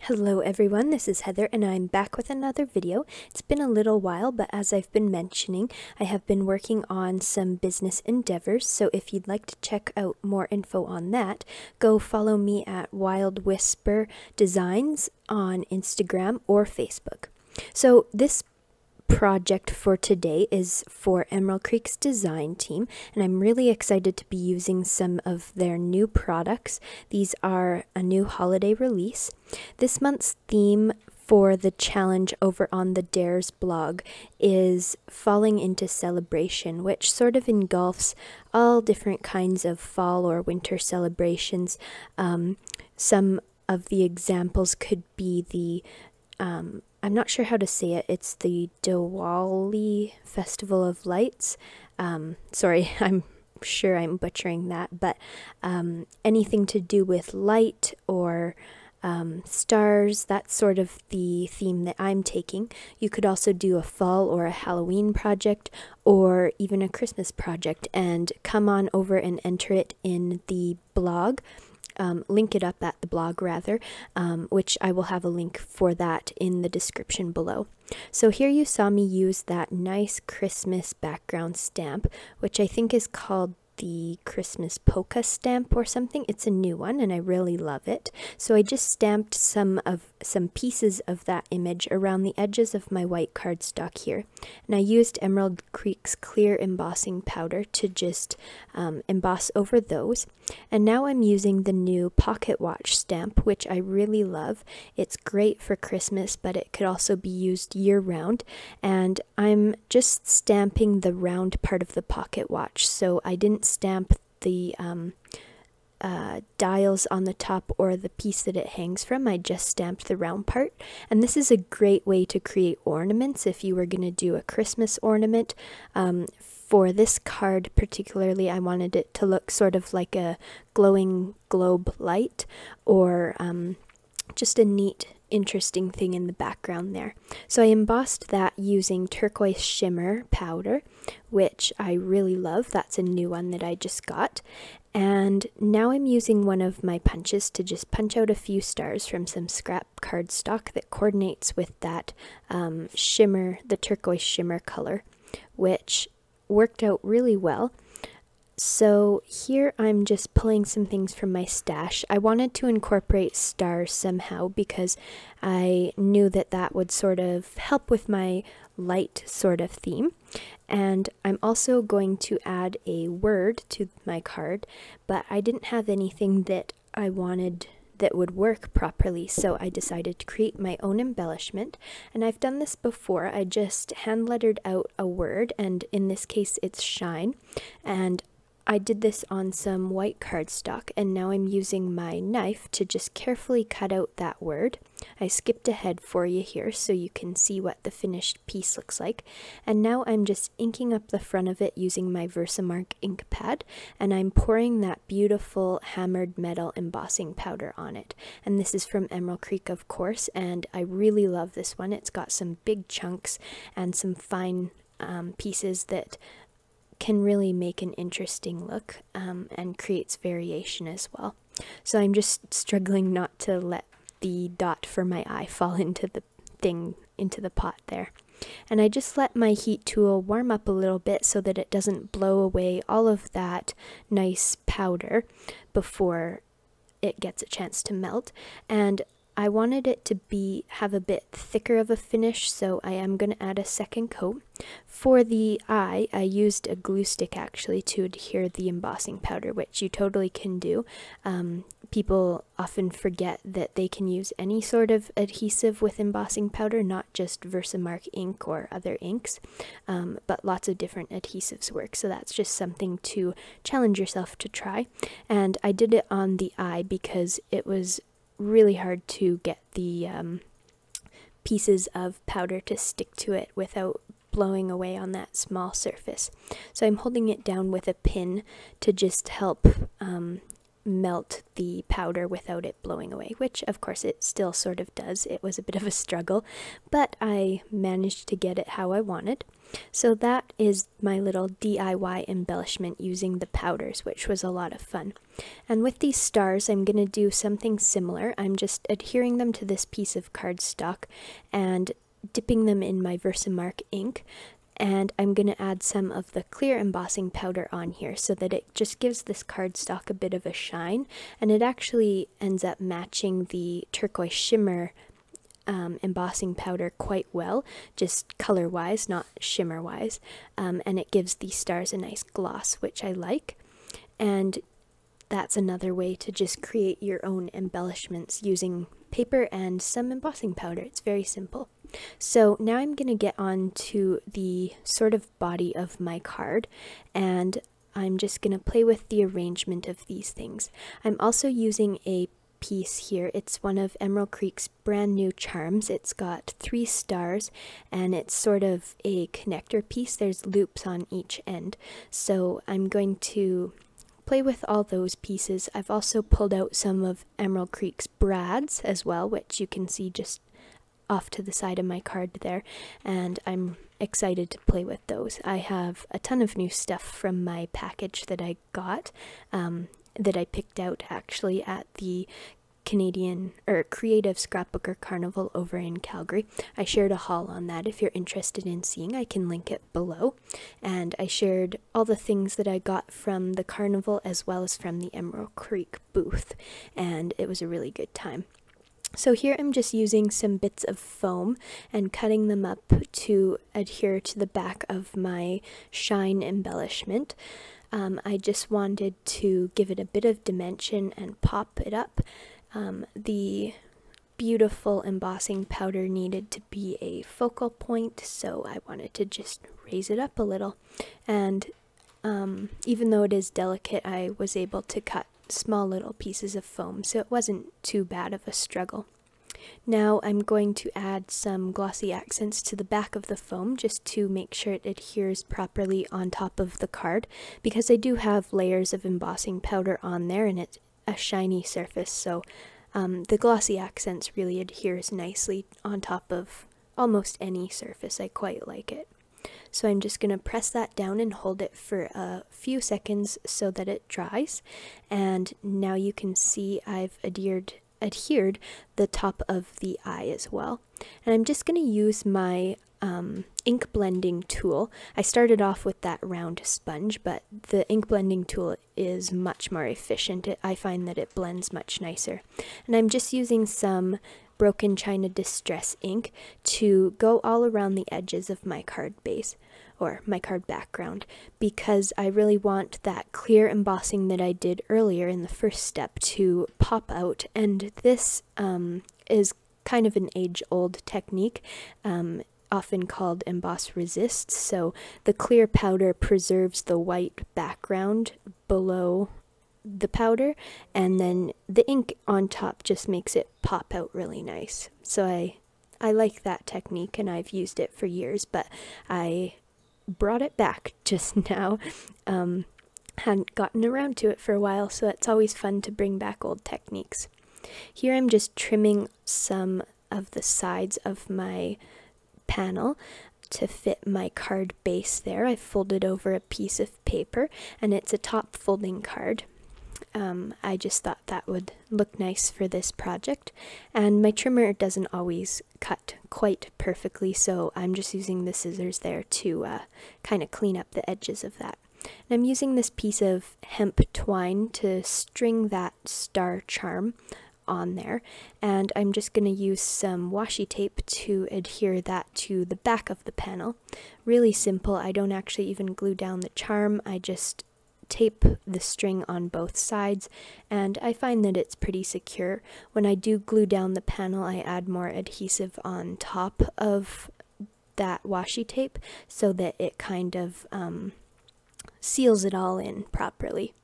Hello everyone, this is Heather and I'm back with another video. It's been a little while, but as I've been mentioning, I have been working on some business endeavors, so if you'd like to check out more info on that, go follow me at Wild Whisper Designs on Instagram or Facebook. So this project for today is for Emerald Creek's design team, and I'm really excited to be using some of their new products. These are a new holiday release. This month's theme for the challenge over on the Dares blog is falling into celebration, which sort of engulfs all different kinds of fall or winter celebrations. Some of the examples could be the I'm not sure how to say it. It's the Diwali Festival of Lights. Sorry, I'm sure I'm butchering that, but anything to do with light or stars, that's sort of the theme that I'm taking. You could also do a fall or a Halloween project or even a Christmas project, and come on over and enter it in the blog. Link it up at the blog rather, which I will have a link for that in the description below. So here you saw me use that nice Christmas background stamp, which I think is called the Christmas polka stamp or something. It's a new one and I really love it. So I just stamped some pieces of that image around the edges of my white cardstock here, and I used Emerald Creek's clear embossing powder to just emboss over those. And now I'm using the new pocket watch stamp, which I really love. It's great for Christmas, but it could also be used year-round, and I'm just stamping the round part of the pocket watch, so I didn't stamp the dials on the top or the piece that it hangs from. I just stamped the round part, and this is a great way to create ornaments if you were going to do a Christmas ornament. For this card particularly, I wanted it to look sort of like a glowing globe light, or just a neat, interesting thing in the background there. So I embossed that using turquoise shimmer powder, which I really love. That's a new one that I just got. And now I'm using one of my punches to just punch out a few stars from some scrap cardstock that coordinates with that shimmer, the turquoise shimmer color, which worked out really well. So here I'm just pulling some things from my stash. I wanted to incorporate stars somehow because I knew that that would sort of help with my light sort of theme. And I'm also going to add a word to my card, but I didn't have anything that I wanted that would work properly, so I decided to create my own embellishment. And I've done this before. I just hand lettered out a word, and in this case it's shine, and I did this on some white cardstock, and now I'm using my knife to just carefully cut out that word. I skipped ahead for you here so you can see what the finished piece looks like. And now I'm just inking up the front of it using my Versamark ink pad, and I'm pouring that beautiful hammered metal embossing powder on it. And this is from Emerald Creek, of course, and I really love this one. It's got some big chunks and some fine pieces that can really make an interesting look, and creates variation as well. So I'm just struggling not to let the dot for my eye fall into the pot there. And I just let my heat tool warm up a little bit so that it doesn't blow away all of that nice powder before it gets a chance to melt. And I wanted it to have a bit thicker of a finish, so I am going to add a second coat. For the eye, I used a glue stick actually to adhere the embossing powder, which you totally can do. People often forget that they can use any sort of adhesive with embossing powder, not just Versamark ink or other inks, but lots of different adhesives work, so that's just something to challenge yourself to try. And I did it on the eye because it was really hard to get the pieces of powder to stick to it without blowing away on that small surface. So I'm holding it down with a pin to just help melt the powder without it blowing away, which of course it still sort of does. It was a bit of a struggle, but I managed to get it how I wanted. So that is my little DIY embellishment using the powders, which was a lot of fun. And with these stars, I'm going to do something similar. I'm just adhering them to this piece of cardstock and dipping them in my Versamark ink. And I'm going to add some of the clear embossing powder on here so that it just gives this cardstock a bit of a shine, and it actually ends up matching the turquoise shimmer embossing powder quite well, just color wise, not shimmer wise, and it gives these stars a nice gloss, which I like. And that's another way to just create your own embellishments using paper and some embossing powder. It's very simple. So now I'm going to get on to the sort of body of my card, and I'm just going to play with the arrangement of these things. I'm also using a piece here. It's one of Emerald Creek's brand new charms. It's got 3 stars, and it's sort of a connector piece. There's loops on each end. So I'm going to play with all those pieces. I've also pulled out some of Emerald Creek's brads as well, which you can see just off to the side of my card there, and I'm excited to play with those. I have a ton of new stuff from my package that I got, that I picked out actually at the Canadian or Creative Scrapbooker Carnival over in Calgary. I shared a haul on that. If you're interested in seeing, I can link it below. And I shared all the things that I got from the carnival as well as from the Emerald Creek booth, and it was a really good time. So here I'm just using some bits of foam and cutting them up to adhere to the back of my shine embellishment. I just wanted to give it a bit of dimension and pop it up. The beautiful embossing powder needed to be a focal point, so I wanted to just raise it up a little. And even though it is delicate, I was able to cut small little pieces of foam, so it wasn't too bad of a struggle. Now I'm going to add some glossy accents to the back of the foam just to make sure it adheres properly on top of the card, because I do have layers of embossing powder on there and it's a shiny surface, so the glossy accents really adheres nicely on top of almost any surface. I quite like it. So I'm just going to press that down and hold it for a few seconds so that it dries. And now you can see I've adhered the top of the eye as well. And I'm just going to use my ink blending tool. I started off with that round sponge, but the ink blending tool is much more efficient. I find that it blends much nicer. And I'm just using some Broken China Distress ink to go all around the edges of my card base, or my card background, because I really want that clear embossing that I did earlier in the first step to pop out. And this is kind of an age-old technique, often called emboss resist. So the clear powder preserves the white background below the powder, and then the ink on top just makes it pop out really nice. So I like that technique, and I've used it for years, but I brought it back just now. Hadn't gotten around to it for a while, so it's always fun to bring back old techniques. Here I'm just trimming some of the sides of my panel to fit my card base there. I folded over a piece of paper, and it's a top folding card. I just thought that would look nice for this project, and my trimmer doesn't always cut quite perfectly, so I'm just using the scissors there to kind of clean up the edges of that. And I'm using this piece of hemp twine to string that star charm on there, and I'm just going to use some washi tape to adhere that to the back of the panel. Really simple. I don't actually even glue down the charm, I just tape the string on both sides, and I find that it's pretty secure. When I do glue down the panel, I add more adhesive on top of that washi tape so that it kind of seals it all in properly.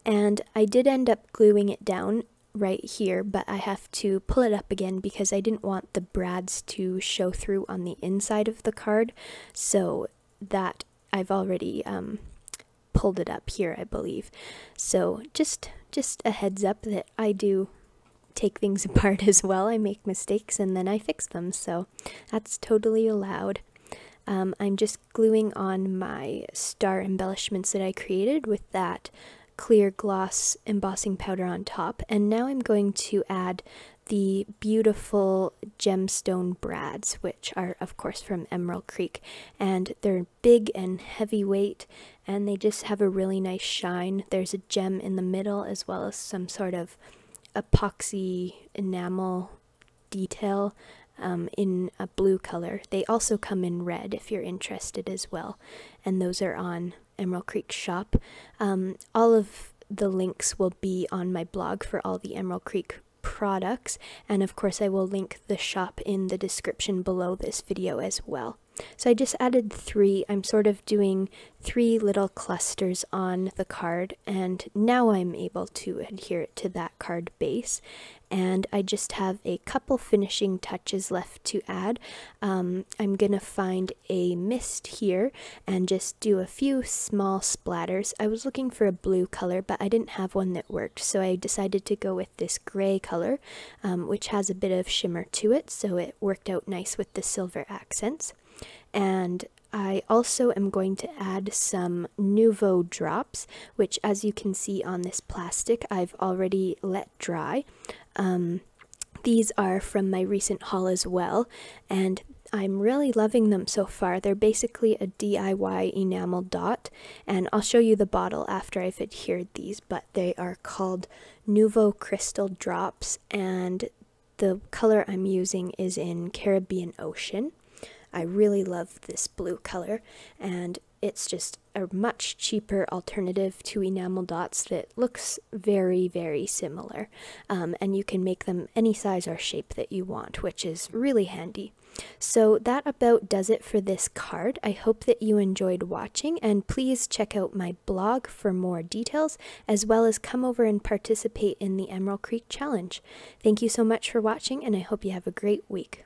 And I did end up gluing it down right here, but I have to pull it up again because I didn't want the brads to show through on the inside of the card, so that I've already pulled it up here, I believe. So just just a heads up that I do take things apart as well. I make mistakes and then I fix them, so that's totally allowed. I'm just gluing on my star embellishments that I created with that clear gloss embossing powder on top, and now I'm going to add the beautiful gemstone brads, which are of course from Emerald Creek, and they're big and heavyweight and they just have a really nice shine. There's a gem in the middle as well as some sort of epoxy enamel detail in a blue color. They also come in red if you're interested as well, and those are on Emerald Creek shop. All of the links will be on my blog for all the Emerald Creek products, and of course I will link the shop in the description below this video as well. So I just added 3. I'm sort of doing 3 little clusters on the card, and now I'm able to adhere it to that card base. And I just have a couple finishing touches left to add. I'm gonna find a mist here and just do a few small splatters. I was looking for a blue color, but I didn't have one that worked, so I decided to go with this gray color, which has a bit of shimmer to it, so it worked out nice with the silver accents. And I also am going to add some Nouveau drops, which as you can see on this plastic, I've already let dry. These are from my recent haul as well, and I'm really loving them so far. They're basically a DIY enamel dot, and I'll show you the bottle after I've adhered these, but they are called Nouveau Crystal Drops, and the color I'm using is in Caribbean Ocean. I really love this blue color, and it's just a much cheaper alternative to enamel dots that looks very, very similar. And you can make them any size or shape that you want, which is really handy. So that about does it for this card. I hope that you enjoyed watching, and please check out my blog for more details, as well as come over and participate in the Emerald Creek Challenge. Thank you so much for watching, and I hope you have a great week.